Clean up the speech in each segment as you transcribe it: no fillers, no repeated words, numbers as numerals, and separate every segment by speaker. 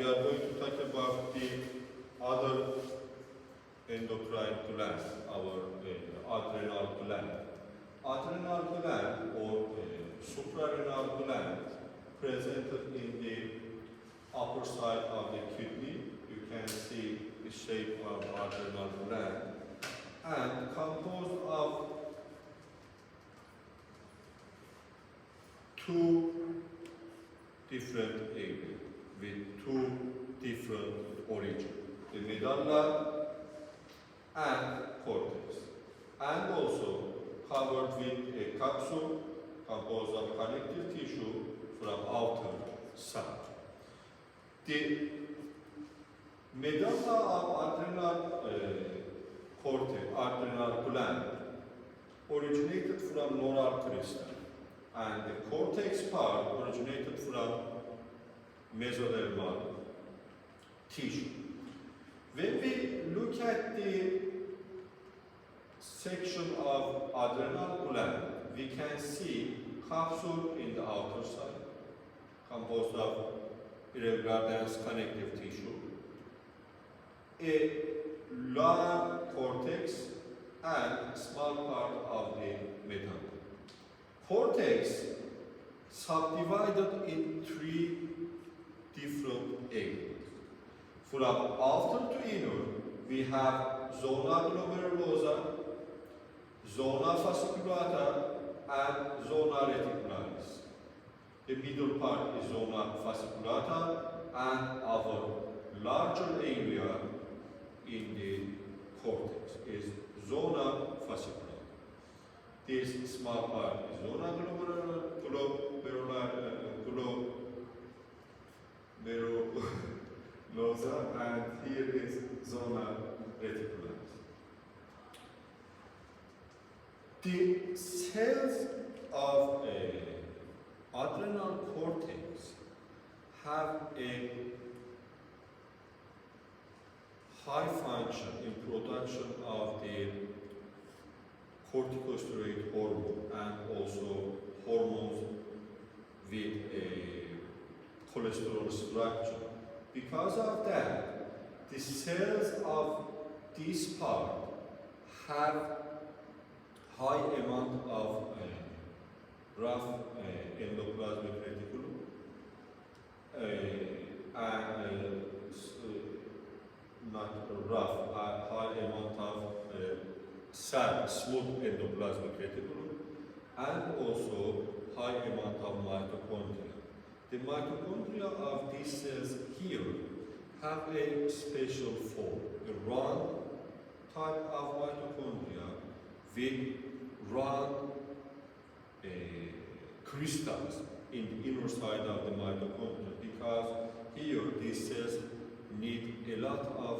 Speaker 1: we are going to talk about the other endocrine gland, our adrenal gland. Adrenal gland or suprarenal gland presented in the upper side of the kidney. You can see the shape of adrenal gland and composed of two different areas with two different origins, the medulla and cortex, and also covered with a capsule composed of connective tissue from outer side. The medulla of adrenal cortex, adrenal gland, originated from neural crystal, and the cortex part originated from mesodermal tissue. When we look at the section of adrenal gland, we can see capsule in the outer side, composed of irregular dense connective tissue, a long cortex, and small part of the medulla. Cortex subdivided in three different areas. From outer to inner, we have zona glomerulosa, zona fasciculata, and zona reticularis. The middle part is zona fasciculata, and our larger area in the cortex is zona fasciculata. This small part is zona glomerulosa, and here is zona reticularis. The cells of adrenal cortex have a high function in production of the corticosteroid hormone and also hormones with a cholesterol structure. Because of that, the cells of this part have high amount of rough endoplasmic reticulum and not rough, high amount of smooth endoplasmic reticulum, and also high amount of mitochondria. The mitochondria of these cells here have a special form, a round type of mitochondria with round crystals in the inner side of the mitochondria, because here these cells need a lot of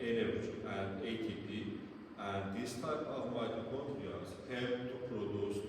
Speaker 1: energy and ATP, and this type of mitochondria help to produce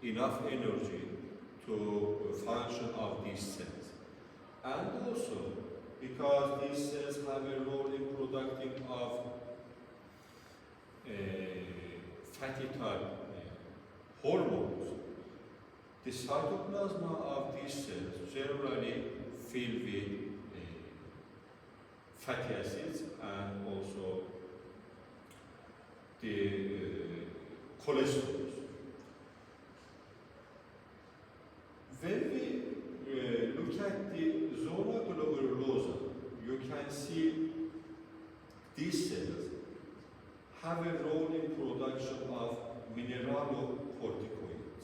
Speaker 1: enough energy to function of these cells. And also, because these cells have a role in producing of fatty type hormones, the cytoplasm of these cells generally filled with fatty acids and also the cholesterol. When we look at the zona glomerulosa, you can see these cells have a role in production of mineralocorticoids.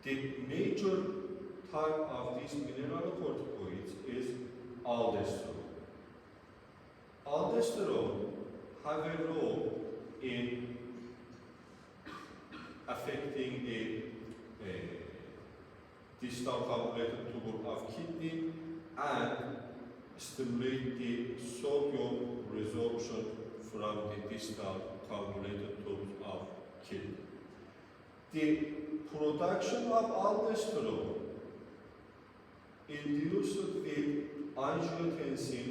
Speaker 1: The major type of these mineralocorticoids is aldosterone. Aldosterone have a role in affecting the distal convoluted tubule of kidney and stimulate the sodium resorption from the distal convoluted tubes of kidney. The production of aldosterone induced with angiotensin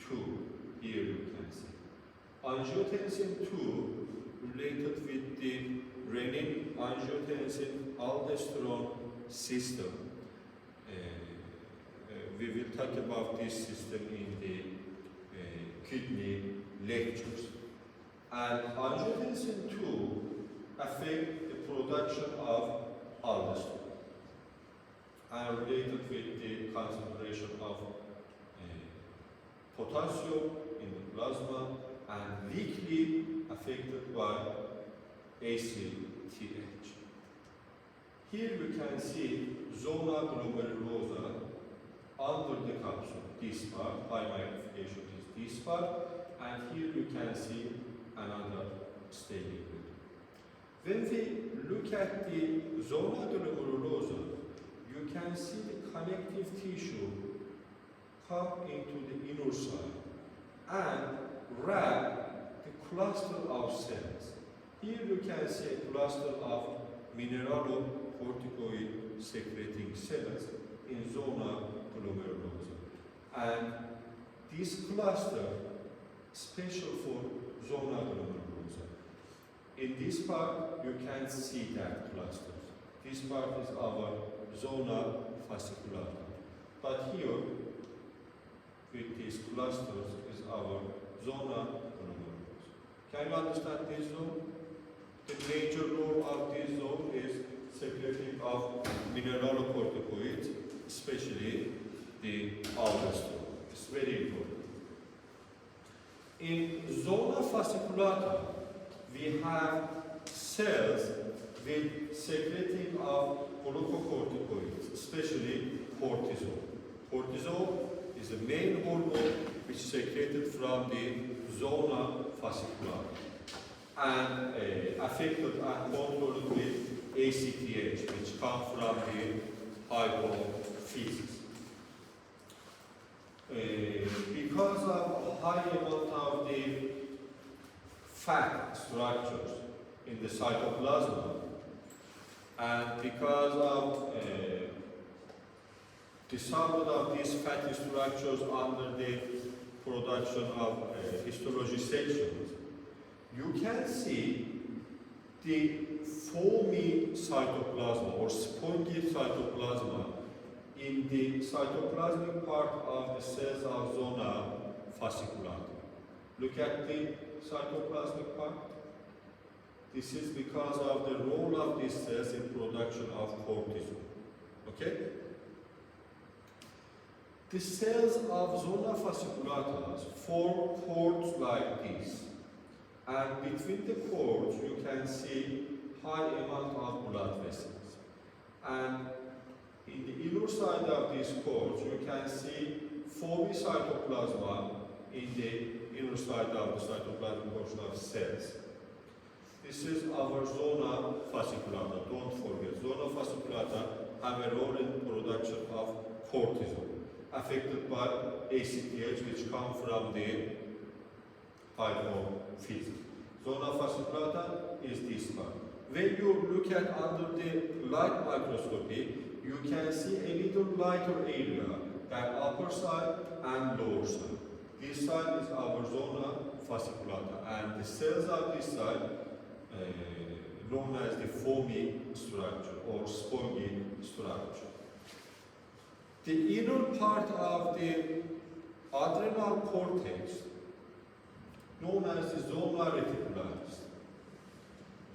Speaker 1: 2, here you can see. Angiotensin 2 related with the renin-angiotensin aldosterone system we will talk about this system in the kidney lectures. And angiotensin 2 affect the production of aldosterone and related with the concentration of potassium in the plasma and weakly affected by ACTH. Here you can see zona glomerulosa under the capsule, this part, high magnification is this part, and here you can see another staining. When we look at the zona glomerulosa, you can see the connective tissue come into the inner side and wrap the cluster of cells. Here you can see a cluster of mineralocorticoid secreting cells in zona glomerulosa. And this cluster special for zona glomerulosa. In this part you can see that cluster. This part is our zona fasciculata. But here with these clusters is our zona glomerulosa. Can you understand this zone? The major role of this zone is secreting of mineralocorticoids, especially the aldosterone. It's very important. In zona fasciculata, we have cells with secreting of glucocorticoids, especially cortisol. Cortisol is the main hormone which is secreted from the zona fasciculata and affected and controlled with ACTH, which come from the hypophysis. Because of high amount of the fat structures in the cytoplasm, and because of the summit of these fatty structures under the production of histology sections, you can see the foamy cytoplasma or spongy cytoplasma in the cytoplasmic part of the cells of zona fasciculata. Look at the cytoplasmic part. This is because of the role of these cells in production of cortisol. Okay? The cells of zona fasciculata form cords like this. And between the cords, you can see high amount of blood vessels. And in the inner side of these cords, you can see foamy cytoplasma in the inner side of the cytoplasmic portion of cells. This is our zona fasciculata. Don't forget, zona fasciculata have a role in production of cortisol, affected by ACTH, which come from the hypophysis. Zona fasciculata is this part. When you look at under the light microscopy, you can see a little lighter area, that upper side and lower side. This side is our zona fasciculata, and the cells of this side, known as the foamy structure or spongy structure. The inner part of the adrenal cortex, known as the zona reticularis.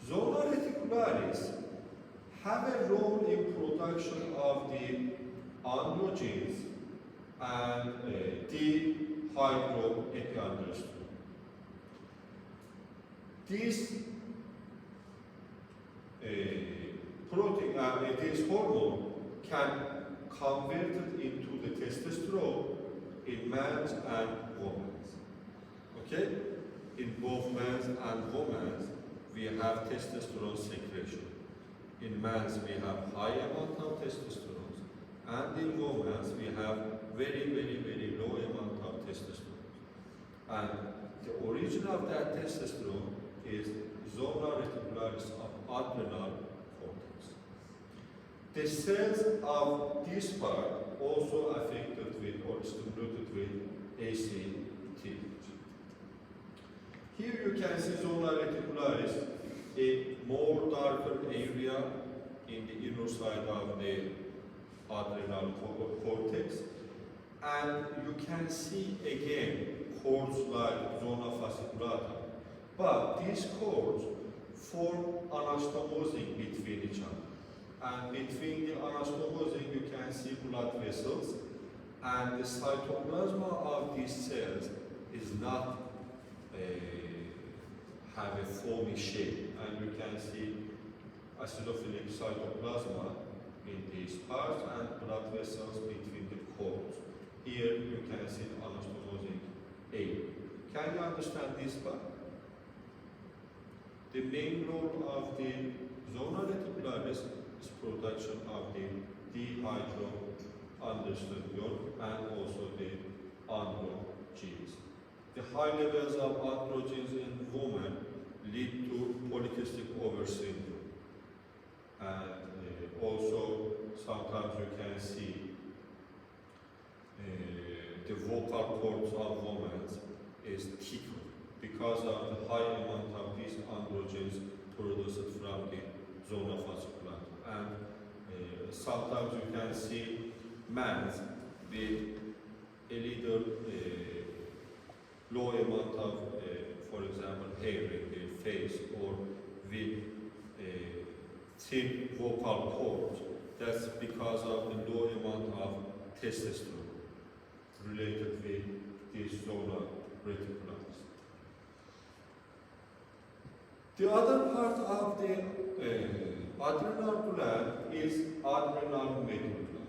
Speaker 1: Zona reticularis have a role in production of the androgens and dihydroepiandrosterone. This protein, this hormone can convert it into the testosterone in men and women. Okay? In both men and women, we have testosterone secretion. In men, we have high amount of testosterone, and in women, we have very low amount of testosterone. And the origin of that testosterone is zona reticularis of adrenal cortex. The cells of this part also affected with or stimulated with ACTH. Here you can see zona reticularis, a more darker area in the inner side of the adrenal cortex, And you can see again cords like zona fasciculata. But these cords form anastomosing between each other. And between the anastomosing you can see blood vessels. And the cytoplasma of these cells is not have a foamy shape. And you can see acidophilic cytoplasma in these parts and blood vessels between the cords. Here you can see the anastomosing area. Can you understand this part? The main role of the zona reticularis is production of the dehydroandrostenedione and also the androgens. The high levels of androgens in women lead to polycystic ovary syndrome. And also sometimes you can see the vocal cords of women is thicker because of the high amount of these androgens produced from the zona fasciculata. And sometimes you can see men with a little low amount of, for example, hair in their face or with thin vocal cords. That's because of the low amount of testosterone related with this zona reticularis. The other part of the adrenal gland is adrenal medulla.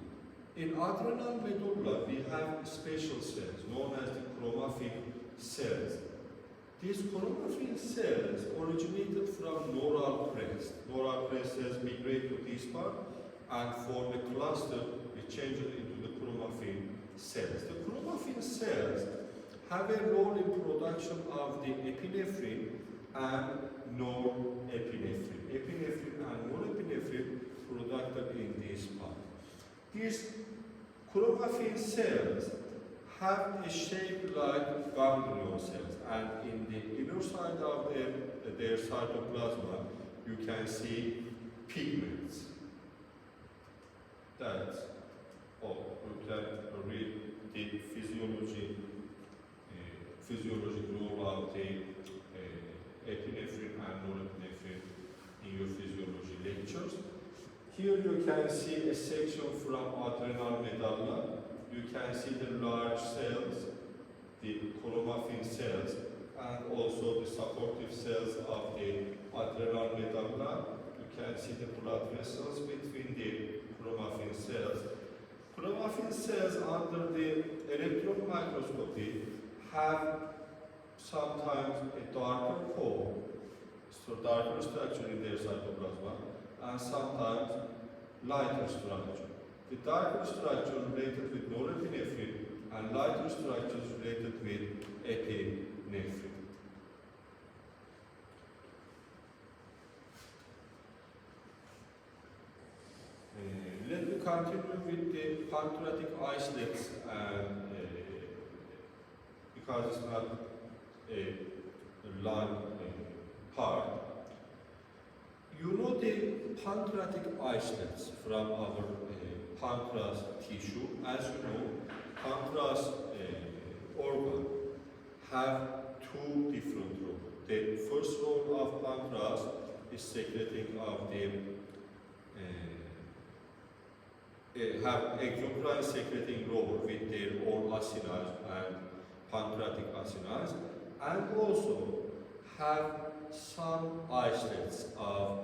Speaker 1: In adrenal medulla, we have special cells known as the chromaffin cells. These chromaffin cells originated from neural crest. Neural crest cells migrate to this part and form a cluster which changes into the chromaffin cells. The chromaffin cells have a role in production of the epinephrine and norepinephrine. Epinephrine and norepinephrine produced in this part. These chromaffin cells have a shape like ganglion cells, and in the inner side of their cytoplasma you can see pigments. That's all. You can read the physiologic role of the epinephrine and norepinephrine in your physiology lectures. Here you can see a section from adrenal medulla. You can see the large cells, the chromaffin cells, and also the supportive cells of the adrenal medulla. You can see the blood vessels between the chromaffin cells. Chromaffin cells under the electron microscopy have sometimes a darker core, so darker structure in their cytoplasma, and sometimes lighter structure. The darker structure related with norepinephrine and lighter structures related with epinephrine. Let me continue with the pancreatic islets, and because it's not a long part. You know the pancreatic islets from our pancreas tissue. As you know, pancreas organ have two different roles. The first role of pancreas is secreting of the have exocrine secreting role with their own acids and pancreatic acids, and also have some islets of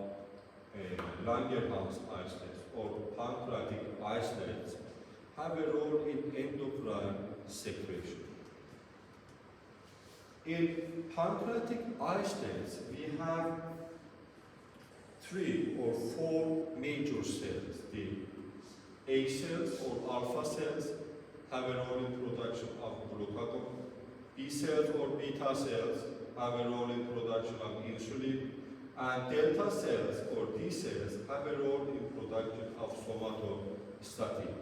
Speaker 1: Langerhans islets or pancreatic islets have a role in endocrine secretion. In pancreatic islets, we have 3 or 4 major cells. The A cells or alpha cells have a role in production of glucagon. B cells or beta cells have a role in production of insulin. And delta cells or D cells have a role in production of somatostatin.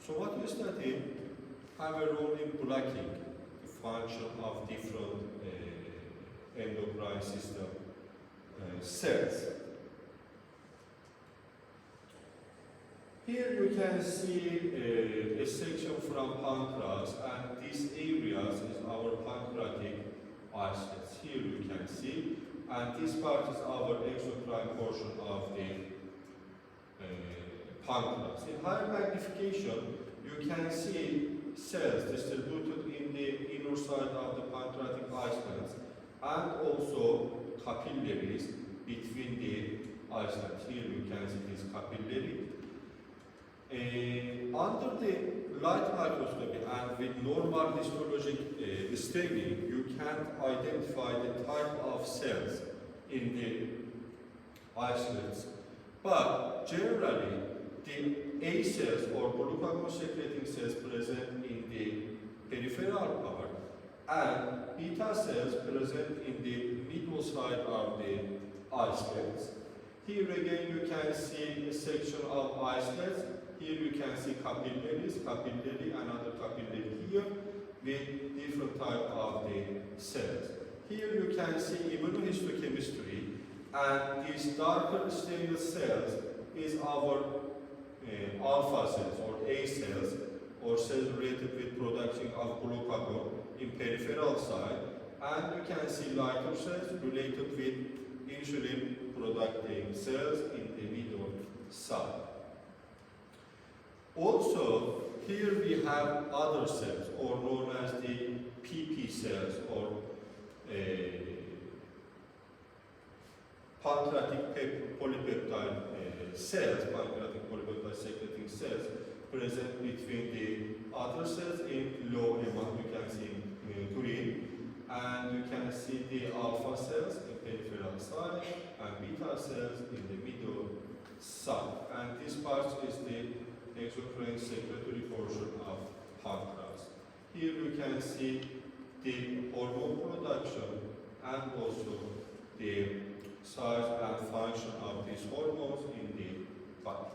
Speaker 1: Somatostatin have a role in blocking the function of different endocrine system cells. Here you can see a section from pancreas, and this area is our pancreatic isolates. Here you can see, and this part is our exocrine portion of the pancreas. In higher magnification, you can see cells distributed in the inner side of the pancreatic isolates, and also capillaries between the isolates. Here you can see this capillary. Under the light microscopy and with normal histologic staining, you can identify the type of cells in the isolates. But generally, the A cells or glucagon secreting cells present in the peripheral part and beta cells present in the middle side of the isolates. Here again you can see a section of isolates. Here you can see capillaries, capillary, another capillary here with different type of the cells. Here you can see immunohistochemistry, and these darker stained cells is our alpha cells or A cells, or cells related with production of glucagon in peripheral side, and you can see lighter cells related with insulin producing cells in the middle side. Also, here we have other cells, or known as the PP cells, or pancreatic polypeptide cells, pancreatic polypeptide secreting cells, present between the other cells in low amount. You can see in green, and you can see the alpha cells in peripheral side and beta cells in the middle side. And this part is the exocrine secretory portion of pancreas. Here you can see the hormone production and also the size and function of these hormones in the body.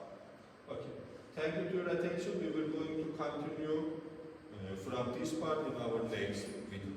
Speaker 1: Okay. Thank you for your attention. We will going to continue from this part in our next video.